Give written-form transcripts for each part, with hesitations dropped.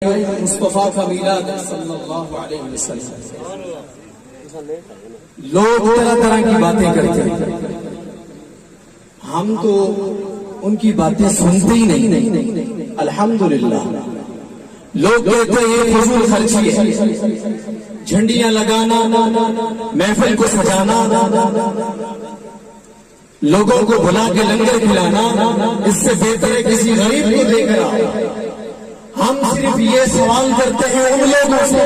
مصطفیٰ کا میلاد صلی اللہ علیہ وسلم. لوگ طرح طرح کی باتیں کرتے ہیں، ہم تو ان کی باتیں سنتے ہی نہیں. الحمدللہ لوگ کہتے ہیں یہ فضول خرچی ہے، جھنڈیاں لگانا، محفل کو سجانا، لوگوں کو بلا کے لنگر کھلانا، اس سے بہتر ہے کسی غریب کو دے کر آئے. ہم صرف یہ سوال کرتے ہیں ان لوگوں سے،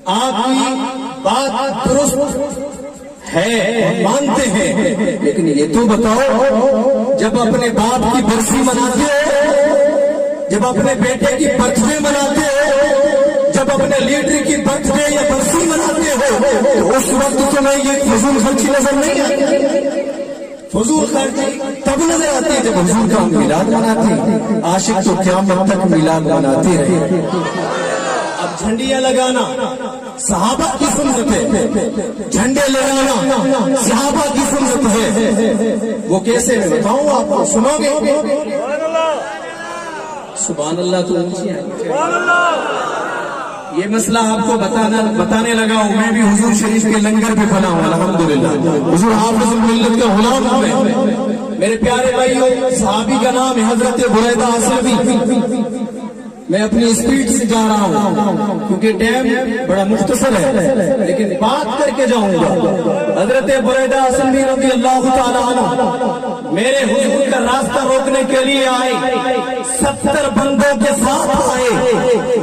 آپ کی بات درست ہے مانتے ہیں، لیکن یہ تو بتاؤ جب اپنے باپ کی برسی مناتے ہو، جب اپنے بیٹے کی برتھ ڈے مناتے ہو، جب اپنے لیڈر کی برتھ ڈے یا برسی مناتے ہو، تو اس وقت تمہیں یہ فضول خرچی نظر نہیں آتی. فضول خرچی تب نظر آتی ہے جب حضور کا میلاد مناتے ہیں. عاشق تو قیامت تک میلاد مناتے رہے. اب جھنڈیاں لگانا صحابہ کی سنت ہے، جھنڈے لگانا صحابہ کی سنت ہے. وہ کیسے میں بتاؤں آپ کو، سنو گے؟ سبحان اللہ تو اونچی ہے. یہ مسئلہ آپ کو بتانے لگا ہوں. میں بھی حضور شریف کے لنگر پہ بنا ہوں الحمدللہ. حضور حافظ الملت کا غلام ہوں. میرے پیارے بھائیوں، صحابی کا نام ہے حضرت بریدہ اسلمی. میں اپنی اسپیڈ سے جا رہا ہوں کیونکہ ٹائم بڑا مختصر ہے، لیکن بات کر کے جاؤں گا. حضرت بریدہ اسلمی رضی اللہ تعالیٰ عنہ میرے حضور کا راستہ روکنے کے لیے آئے. 70 بندوں کے ساتھ آئے.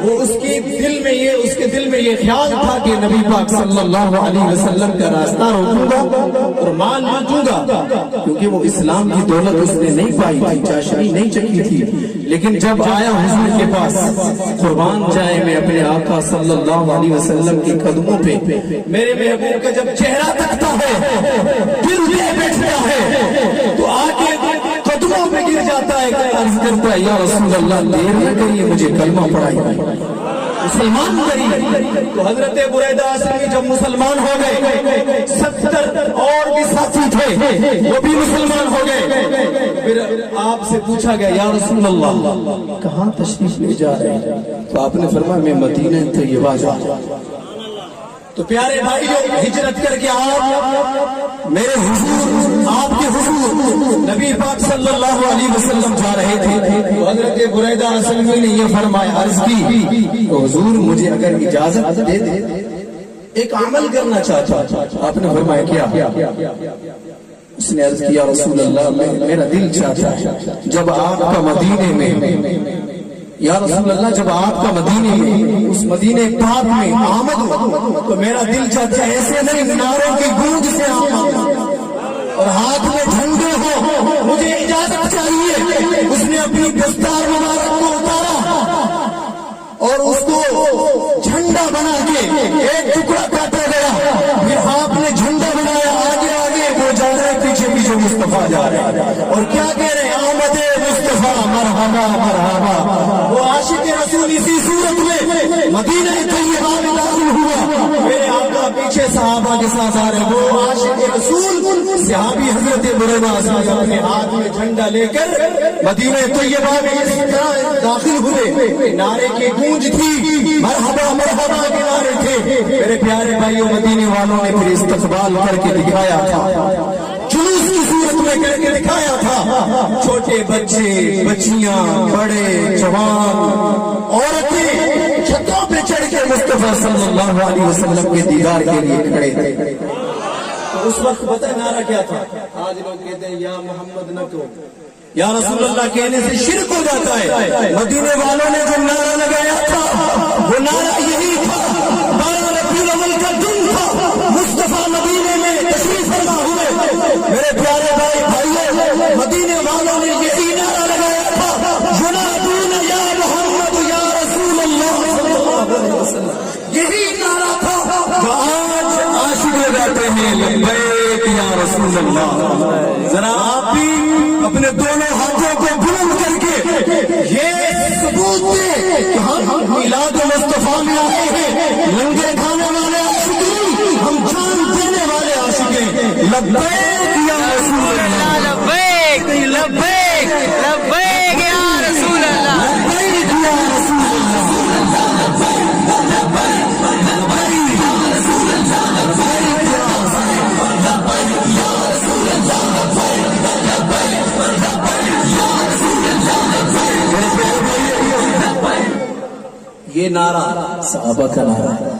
وہ اس کے دل میں یہ خیال تھا کہ نبی پاک صلی اللہ علیہ وسلم کا راستہ روکوں گا اور مال لوٹوں گا، کیونکہ وہ اسلام کی دولت اس نے نہیں پائی تھی، چاشنی نہیں چکی تھی. لیکن جب آیا حضور کے پاس، قربان جائے میں اپنے آقا صلی اللہ علیہ وسلم کے قدموں پہ میرے محبوب کا جب چہرہ تکتا ہے، دل دے بیٹھتا ہے تو آگے قدموں پہ گر جاتا ہے کہ عرض کرتا ہے یا رسول اللہ دیر نہ کریے، مجھے کلمہ پڑھائیے، مسلمان کریے. تو حضرت بریدہ اسلمی جب مسلمان ہو گئے، 70 اور بھی ساتھی تھے وہ بھی مسلمان ہو گئے. پھر آپ سے پوچھا گیا یا رسول اللہ کہاں تشریف لے جا رہے ہیں؟ تو آپ نے فرمایا میں مدینہ طیبہ جا رہا ہوں. تو پیارے بھائیوں، ہجرت کر کے آپ میرے حضور، آپ کے حضور نبی پاک صلی اللہ علیہ وسلم جا رہے تھے. تو حضرت بریدہ اسلمی نے یہ فرمایا، عرض کی تو حضور مجھے اگر اجازت دے دے ایک عمل کرنا چاہتا. آپ نے فرمایا کیا؟ اس نے عرض کیا رسول اللہ میرا دل چاہتا ہے جب آپ کا مدینے میں، یا رسول اللہ جب آپ کا مدینے میں، اس مدینے پاک میں آمد ہو تو میرا دل چاہتا ہے ایسے نہیں نعروں کی گونج سے آمد اور ہاتھ میں جھنڈے ہو، مجھے اجازت چاہیے. اس نے اپنی دستار مبارک کو اتارا اور اس کو جھنڈا بنا کے ایک ٹکڑا کاٹا گیا. پھر آپ نے جھنڈا بنایا، آگے آگے وہ جا رہے، پیچھے پیچھے مصطفیٰ جا رہے. اور کیا کہہ رہے ہیں؟ آمد مصطفیٰ مرحبا مرحبا. وہ عاشق رسول اسی صورت میں مدینہ طیبہ میں داخل ہوا. میرے آقا پیچھے صحابہ کے ساتھ آ رہے. وہ عاشق رسول صحابی حضرت بریدہ اسلمی اپنے ہاتھ میں جھنڈا لے کر مدینہ طیبہ میں اس طرح داخل ہوئے. نعرے کی گونج تھی، مرحبا مرحبا کے نعرے تھے. میرے پیارے بھائیوں، مدینے والوں نے پھر استقبال کر کے دکھایا تھا، جلوس کی صورت میں کر کے دکھایا تھا. چھوٹے بچے، بچیاں، بڑے، جوان، عورتیں چھتوں پہ چڑھ کے مصطفیٰ صلی اللہ علیہ وسلم کے دیدار کے لیے کھڑے تھے. تو اس وقت پتہ نعرہ کیا تھا؟ آج لوگ کہتے ہیں یا محمد نہ کہو، یا رسول اللہ کہنے سے شرک ہو جاتا ہے. مدینے والوں نے جو نعرہ لگایا تھا وہ نعرہ یہی تھا. 12 ربیع الاول کا دن تھا، مصطفیٰ مدینے میں تشریف فرما ہوئے. میرے پیارے بھائی بھائیوں، مدینے والوں نے یہی نعرہ لگایا تھا، ینادون یا محمد یا رسول اللہ صلی اللہ علیہ وسلم. یہی نعرہ تھا جو آج عاشق لگاتے ہیں، لبیک یا رسول اللہ. ذرا آپ بھی اپنے دونوں ہاتھوں کو بلند کر کے یہ ثبوت دے کہ ہم میلاد مصطفیٰ میں آئے ہیں. لنگر کھانے والے عاشق نہیں، ہم جان دینے والے عاشق ہیں. لبیک یا رسول اللہ، لبیک لبیک لبیک یا رسول اللہ، لبیک یا رسول یہ نعرہ صحابہ کا نعرہ ہے.